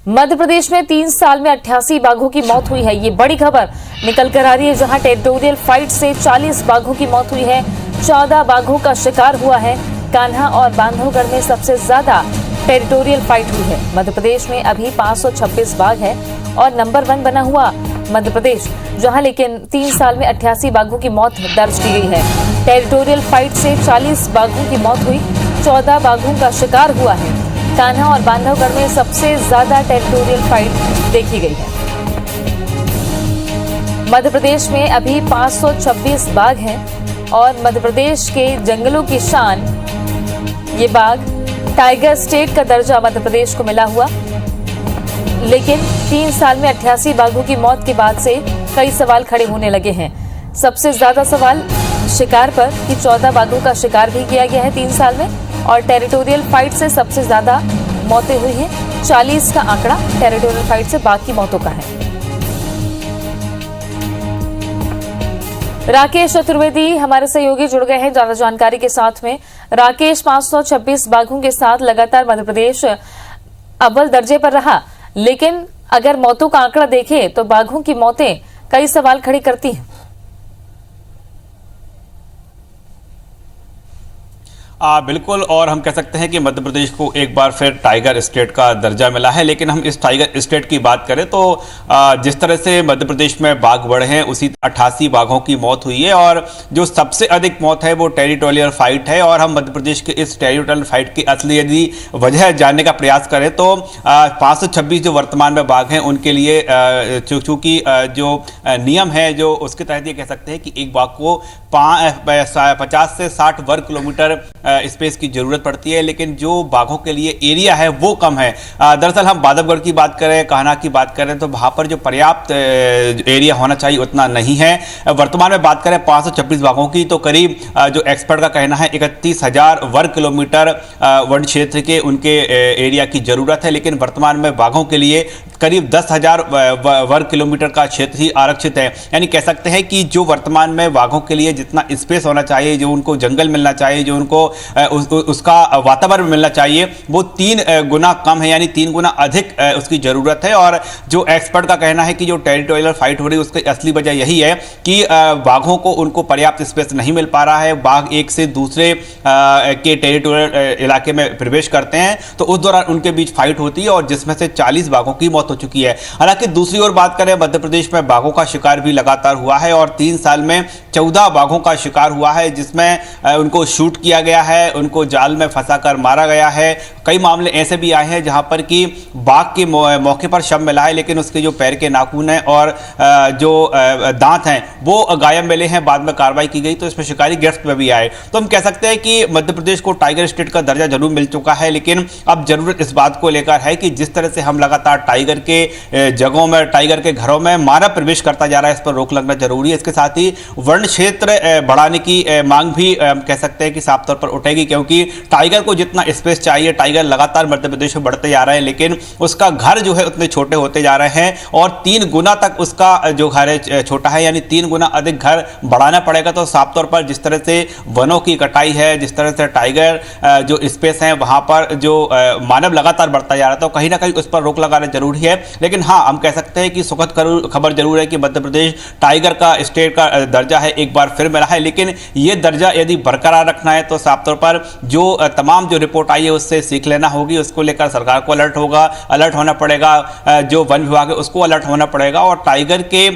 मध्य प्रदेश में 3 साल में 88 बाघों की मौत हुई है। ये बड़ी खबर निकल कर आ रही है, जहां टेरिटोरियल फाइट से 40 बाघों की मौत हुई है, 14 बाघों का शिकार हुआ है। कान्हा और बांधवगढ़ में सबसे ज्यादा टेरिटोरियल फाइट हुई है। मध्य प्रदेश में अभी 526 बाघ है और नंबर 1 बना हुआ मध्य प्रदेश, जहां लेकिन 3 साल में 88 बाघों की मौत दर्ज की गई है। टेरिटोरियल फाइट से 40 बाघों की मौत हुई, 14 बाघों का शिकार हुआ है। कान्हा और बांधवगढ़ में सबसे ज्यादा टेरिटोरियल फाइट देखी गई है। मध्य प्रदेश में अभी 526 बाघ हैं और मध्य प्रदेश के जंगलों की शान ये बाघ, टाइगर स्टेट का दर्जा मध्य प्रदेश को मिला हुआ। लेकिन 3 साल में 88 बाघों की मौत के बाद से कई सवाल खड़े होने लगे हैं। सबसे ज्यादा सवाल शिकार पर कि 14 बाघों का शिकार भी किया गया है 3 साल में, और टेरिटोरियल फाइट से सबसे ज्यादा मौतें हुई हैं। 40 का आंकड़ा टेरिटोरियल फाइट से बाघ की मौतों का है। राकेश चतुर्वेदी हमारे सहयोगी जुड़ गए हैं ज्यादा जानकारी के साथ में। राकेश, 526 बाघों के साथ लगातार मध्य प्रदेश अव्वल दर्जे पर रहा, लेकिन अगर मौतों का आंकड़ा देखें तो बाघों की मौतें कई सवाल खड़ी करती हैं। बिल्कुल, और हम कह सकते हैं कि मध्य प्रदेश को एक बार फिर टाइगर स्टेट का दर्जा मिला है। लेकिन हम इस टाइगर स्टेट की बात करें तो जिस तरह से मध्य प्रदेश में बाघ बढ़े हैं, उसी 88 बाघों की मौत हुई है और जो सबसे अधिक मौत है वो टेरिटोरियल फाइट है। और हम मध्य प्रदेश के इस टेरिटोरियल फाइट की असली यदि वजह जानने का प्रयास करें तो 526 जो वर्तमान में बाघ हैं उनके लिए चूंकि जो नियम है जो उसके तहत ये कह सकते हैं कि एक बाघ को 50 से 60 वर्ग किलोमीटर स्पेस की जरूरत पड़ती है, लेकिन जो बाघों के लिए एरिया है वो कम है। दरअसल हम बांधवगढ़ की बात करें, कान्हा की बात करें तो वहां पर जो पर्याप्त एरिया होना चाहिए उतना नहीं है। वर्तमान में बात करें 526 बाघों की तो करीब जो एक्सपर्ट का कहना है 31,000 वर्ग किलोमीटर वन क्षेत्र के उनके एरिया की जरूरत है। लेकिन वर्तमान में बाघों के लिए करीब 10,000 वर्ग किलोमीटर का क्षेत्र ही आरक्षित है। यानी कह सकते हैं कि जो वर्तमान में बाघों के लिए जितना स्पेस होना चाहिए, जो उनको जंगल मिलना चाहिए, जो उनको उसका वातावरण मिलना चाहिए, वो 3 गुना कम है, यानी 3 गुना अधिक उसकी जरूरत है। और जो एक्सपर्ट का कहना है कि जो टेरिटोरियल फाइट हो रही है उसकी असली वजह यही है कि बाघों को उनको पर्याप्त स्पेस नहीं मिल पा रहा है। बाघ एक से दूसरे के टेरिटोरियल इलाके में प्रवेश करते हैं तो उस दौरान उनके बीच फाइट होती है और जिसमें से 40 बाघों की मौत हो चुकी है। हालांकि दूसरी ओर बात करें, मध्य प्रदेश में बाघों का शिकार भी लगातार हुआ है और 3 साल में 14 बाघों का शिकार हुआ है, जिसमें उनको शूट किया गया है, उनको जाल में फंसाकर मारा गया है। कई मामले ऐसे भी आए हैं जहां पर कि बाघ के मौके पर शव मिला है, लेकिन उसके जो पैर के नाखून हैं और जो दांत हैं वो गायब मिले हैं। बाद में कार्रवाई की गई तो इसमें शिकारी गिरफ्त में भी आए। तो हम कह सकते हैं कि मध्य प्रदेश को टाइगर स्टेट का दर्जा जरूर मिल चुका है, लेकिन अब जरूरत इस बात को लेकर है कि जिस तरह से हम लगातार टाइगर के जगहों में, टाइगर के घरों में मानव प्रवेश करता जा रहा है, इस पर रोक लगना जरूरी है। इसके साथ ही वन क्षेत्र बढ़ाने की मांग भी कह सकते हैं कि साफ तौर पर उठेगी, क्योंकि टाइगर को जितना स्पेस चाहिए, टाइगर लगातार मध्य प्रदेश में बढ़ते जा रहे हैं, लेकिन उसका घर जो है उतने छोटे होते जा रहे हैं और 3 गुना तक उसका जो घर है छोटा है, यानी 3 गुना अधिक घर बढ़ाना पड़ेगा। तो साफ तौर पर जिस तरह से वनों की कटाई है, जिस तरह से टाइगर जो स्पेस है वहां पर जो मानव लगातार बढ़ता जा रहा है, तो कहीं ना कहीं उस पर रोक लगाना जरूरी है। लेकिन हाँ, हम कह सकते हैं कि सुखद खबर जरूर है कि मध्य प्रदेश टाइगर का स्टेट का दर्जा है एक बार फिर मिला है। लेकिन यह दर्जा यदि बरकरार रखना है तो साफ तौर पर जो तमाम जो रिपोर्ट आई है उससे सीख लेना होगी, उसको लेकर सरकार को अलर्ट होना पड़ेगा, जो वन विभाग है उसको अलर्ट होना पड़ेगा और टाइगर के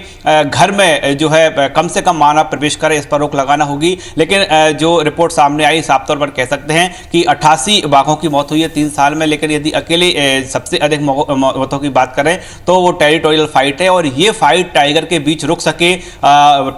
घर में जो है कम से कम मानव प्रवेश करे, इस पर रोक लगाना होगी। लेकिन जो रिपोर्ट सामने आई, साफ तौर पर कह सकते हैं कि 88 बाघों की मौत हुई है 3 साल में, लेकिन यदि अकेले सबसे अधिक मौतों की बात करें तो वो टेरिटोरियल फाइट है और ये फाइट टाइगर के बीच रुक सके,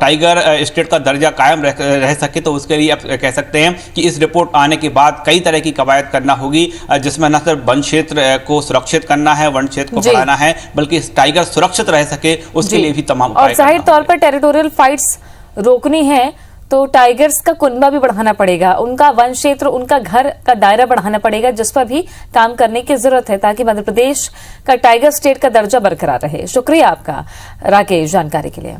टाइगर स्टेट का दर्जा कायम रह सके, तो उसके लिए अब कह सकते हैं कि इस रिपोर्ट आने के बाद कई तरह की कवायद करना होगी, जिसमें न सिर्फ वन क्षेत्र को सुरक्षित करना है, वन क्षेत्र को बढ़ाना है, बल्कि टाइगर सुरक्षित रह सके उसके लिए भी तमाम और जाहिर तौर पर टेरिटोरियल फाइट्स रोकनी है तो टाइगर्स का कुनबा भी बढ़ाना पड़ेगा, उनका वन क्षेत्र, उनका घर का दायरा बढ़ाना पड़ेगा, जिस पर भी काम करने की जरूरत है ताकि मध्य प्रदेश का टाइगर स्टेट का दर्जा बरकरार रहे। शुक्रिया आपका राकेश जानकारी के लिए।